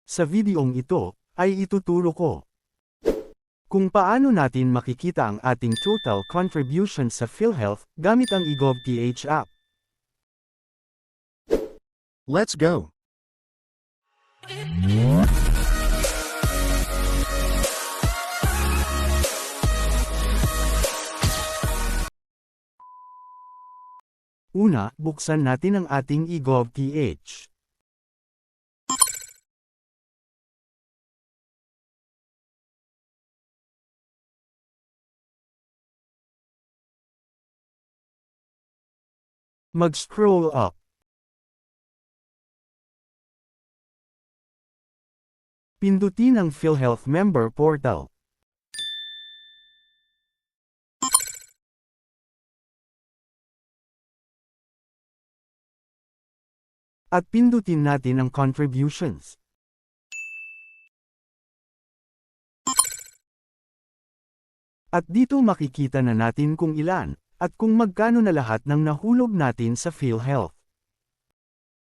Sa videong ito, ay ituturo ko kung paano natin makikita ang ating total contribution sa PhilHealth gamit ang eGovTH app. Let's go. Una, buksan natin ang ating eGovTH. Mag-scroll up. Pindutin ang PhilHealth Member Portal. At pindutin natin ang contributions. At dito makikita na natin kung ilan, at kung magkano na lahat ng nahulog natin sa PhilHealth.